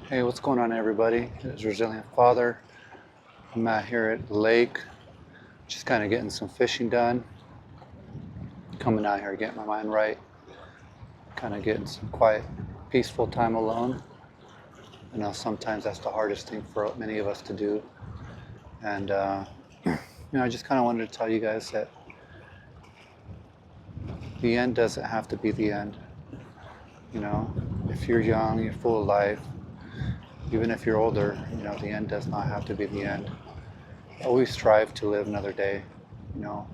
Hey, what's going on, everybody? It's Resilient Father. I'm out here at the lake, just kind of getting some fishing done. Coming out here, getting my mind right, kind of getting some quiet, peaceful time alone. I know sometimes that's the hardest thing for many of us to do. And, I just kind of wanted to tell you guys that the end doesn't have to be the end. You know, if you're young, you're full of life, even if you're older, the end does not have to be the end. Always strive to live another day, you know,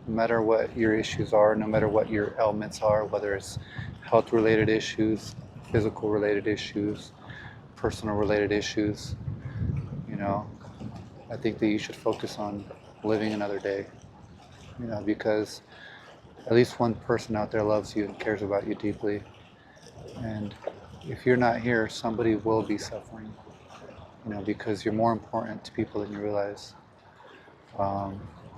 no matter what your issues are, no matter what your ailments are, whether it's health related issues, physical related issues, personal related issues, you know, I think that you should focus on living another day, because at least one person out there loves you and cares about you deeply. And if you're not here, somebody will be suffering, because you're more important to people than you realize.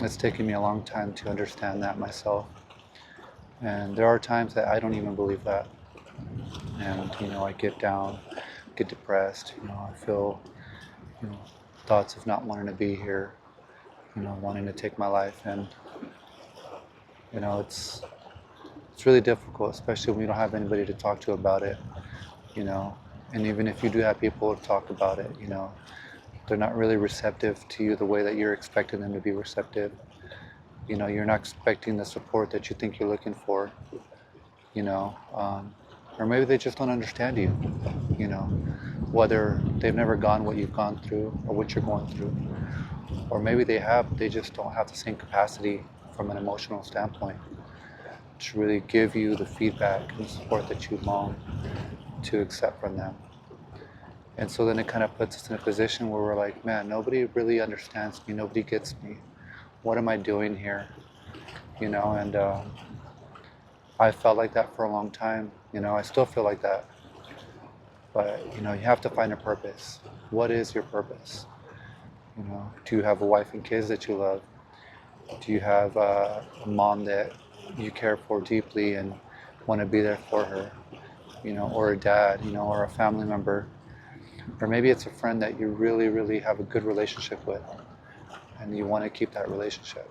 It's taken me a long time to understand that myself. And there are times that I don't even believe that. And, I get down, get depressed, I feel, you know, thoughts of not wanting to be here, wanting to take my life. And, it's really difficult, especially when you don't have anybody to talk to about it, you know. And even if you do have people to talk about it, they're not really receptive to you the way that you're expecting them to be receptive. You're not expecting the support that you think you're looking for, you know, or maybe they just don't understand you, you know, whether they've never gone what you've gone through or what you're going through, or maybe they just don't have the same capacity from an emotional standpoint to really give you the feedback and support that you long to accept from them. And so then it kind of puts us in a position where we're like, man, nobody really understands me. Nobody gets me. What am I doing here? And I felt like that for a long time. I still feel like that. But, you have to find a purpose. What is your purpose? Do you have a wife and kids that you love? Do you have a mom that you care for deeply and want to be there for her? Or a dad, or a family member? Or maybe it's a friend that you really, really have a good relationship with and you want to keep that relationship.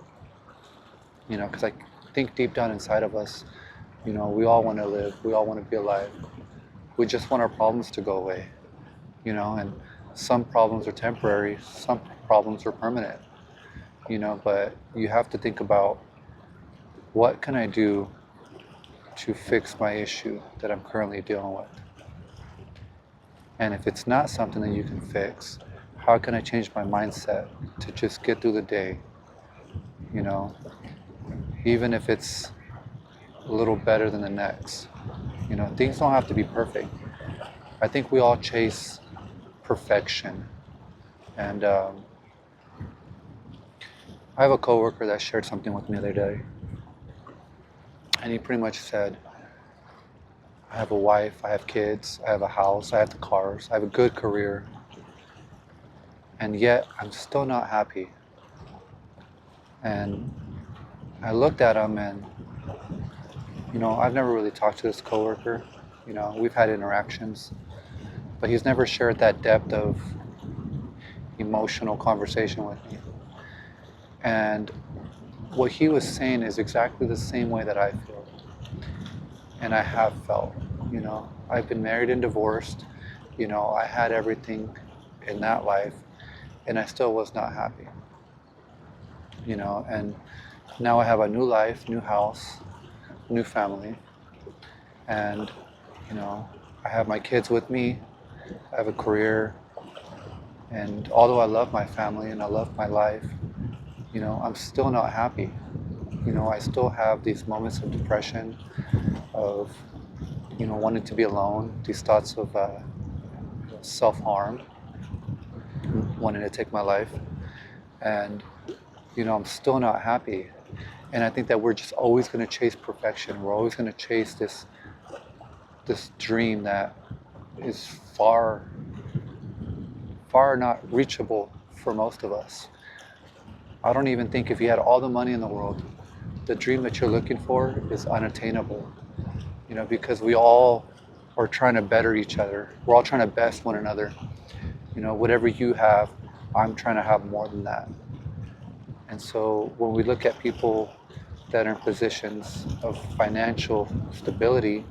Because I think deep down inside of us, we all want to live, we all want to be alive. We just want our problems to go away, and some problems are temporary, some problems are permanent, but you have to think about, what can I do to fix my issue that I'm currently dealing with? And if it's not something that you can fix, how can I change my mindset to just get through the day? Even if it's a little better than the next. Things don't have to be perfect. I think we all chase perfection. And I have a coworker that shared something with me the other day. And he pretty much said, I have a wife, I have kids, I have a house, I have the cars, I have a good career, and yet I'm still not happy. And I looked at him and, I've never really talked to this coworker. We've had interactions, but he's never shared that depth of emotional conversation with me. And what he was saying is exactly the same way that I feel. And I have felt, I've been married and divorced, I had everything in that life, and I still was not happy, and now I have a new life, new house, new family, and, I have my kids with me, I have a career, and although I love my family and I love my life, I'm still not happy. I still have these moments of depression, of wanting to be alone, these thoughts of self-harm, wanting to take my life, and I'm still not happy. And I think that we're just always going to chase perfection. We're always going to chase this dream that is far not reachable for most of us. I don't even think if you had all the money in the world, the dream that you're looking for is unattainable. Because we're all or trying to better each other. We're all trying to best one another. You know, whatever you have, I'm trying to have more than that. And so when we look at people that are in positions of financial stability,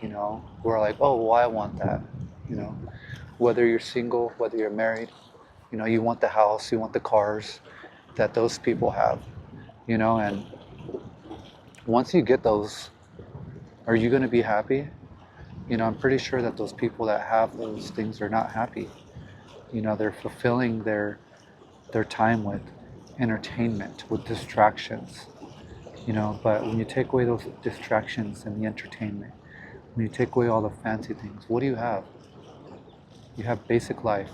you know, we're like, oh, well, I want that. You know, whether you're single, whether you're married, you know, you want the house, you want the cars that those people have, you know, and once you get those, are you going to be happy? You know, I'm pretty sure that those people that have those things are not happy. You know, they're fulfilling their time with entertainment, with distractions, you know, but when you take away those distractions and the entertainment, when you take away all the fancy things, what do you have? You have basic life,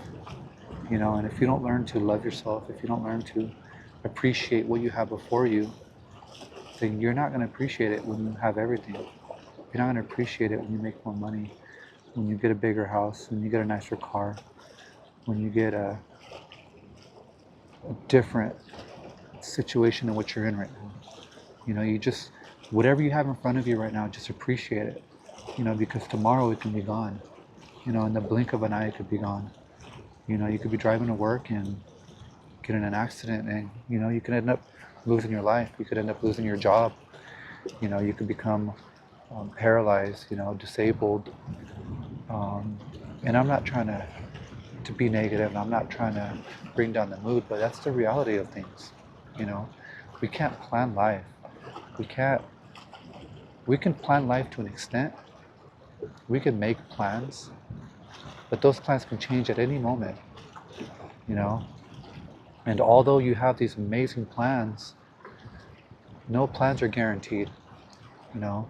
you know, and if you don't learn to love yourself, if you don't learn to appreciate what you have before you, then you're not going to appreciate it when you have everything. You're not going to appreciate it when you make more money, when you get a bigger house, when you get a nicer car, when you get a different situation than what you're in right now. You know, you just, whatever you have in front of you right now, just appreciate it, you know, because tomorrow it can be gone. You know, in the blink of an eye, it could be gone. You know, you could be driving to work and get in an accident and, you know, you could end up losing your life. You could end up losing your job. You know, you could become paralyzed, you know, disabled. And I'm not trying to be negative. I'm not trying to bring down the mood, but that's the reality of things. You know, we can't plan life. We can't, we can plan life to an extent. We can make plans, but those plans can change at any moment, you know. And although you have these amazing plans, no plans are guaranteed, you know.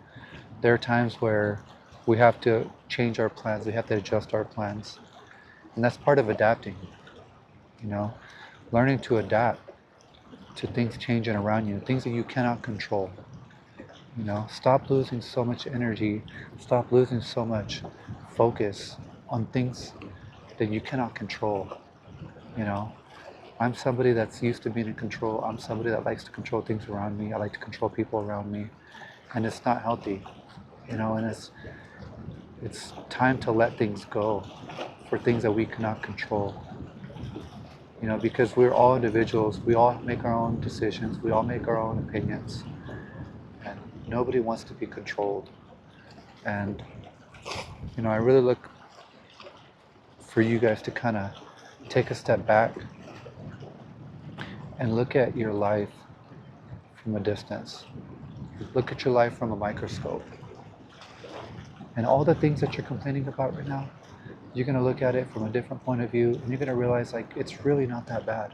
There are times where we have to change our plans, we have to adjust our plans. And that's part of adapting, you know. Learning to adapt to things changing around you, things that you cannot control. You know, stop losing so much energy, stop losing so much focus on things that you cannot control, you know. I'm somebody that's used to being in control. I'm somebody that likes to control things around me. I like to control people around me. And it's not healthy, you know, and it's time to let things go for things that we cannot control. You know, because we're all individuals, we all make our own decisions, we all make our own opinions, and nobody wants to be controlled. And, you know, I really look for you guys to kind of take a step back and look at your life from a distance. Look at your life from a microscope. And all the things that you're complaining about right now, you're going to look at it from a different point of view, and you're going to realize, like, it's really not that bad.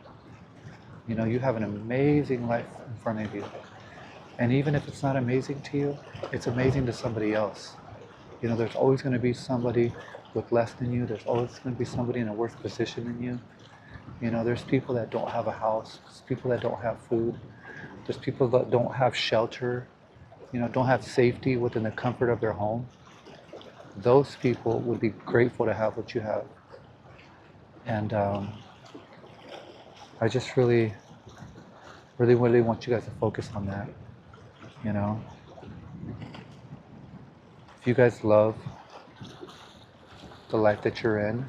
You know, you have an amazing life in front of you. And even if it's not amazing to you, it's amazing to somebody else. You know, there's always going to be somebody with less than you. There's always going to be somebody in a worse position than you. You know, there's people that don't have a house. There's people that don't have food. There's people that don't have shelter, you know, don't have safety within the comfort of their home. Those people would be grateful to have what you have. And I just really want you guys to focus on that, you know. If you guys love the life that you're in,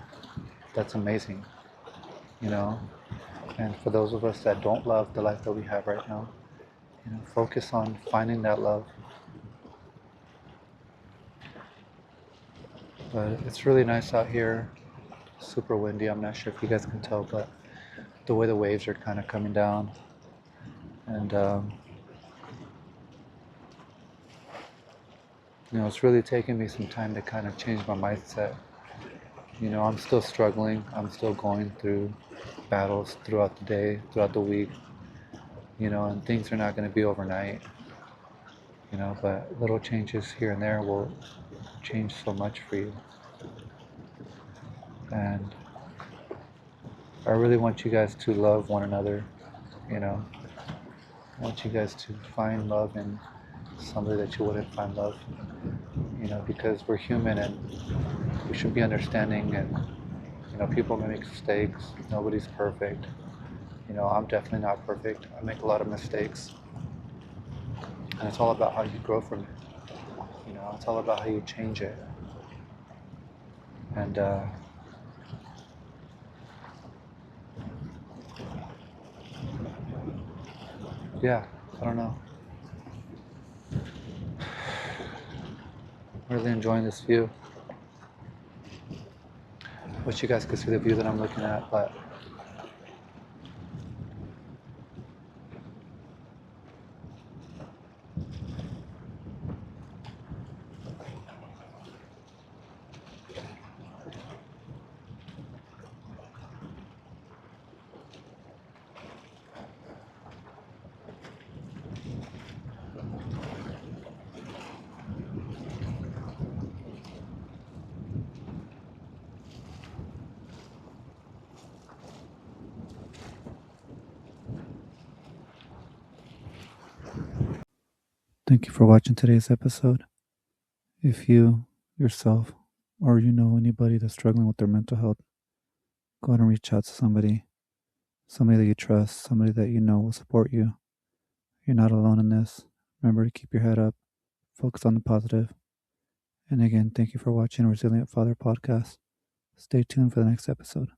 that's amazing, you know. And for those of us that don't love the life that we have right now, you know, focus on finding that love. But it's really nice out here, super windy. I'm not sure if you guys can tell, but the way the waves are kind of coming down. And, you know, it's really taken me some time to kind of change my mindset. You know, I'm still struggling. I'm still going through battles throughout the day, throughout the week, you know, and things are not going to be overnight, you know, but little changes here and there will change so much for you. And I really want you guys to love one another, you know. I want you guys to find love in somebody that you wouldn't find love, you know, because we're human and we should be understanding. And, you know, people make mistakes. Nobody's perfect. You know, I'm definitely not perfect. I make a lot of mistakes. And it's all about how you grow from it. You know, it's all about how you change it. And yeah, I don't know. Really enjoying this view. Wish you guys could see the view that I'm looking at, but thank you for watching today's episode. If you yourself or you know anybody that's struggling with their mental health, go ahead and reach out to somebody that you trust, somebody that you know will support you. You're not alone in this. Remember to keep your head up, focus on the positive. And again, thank you for watching Resilient Father Podcast. Stay tuned for the next episode.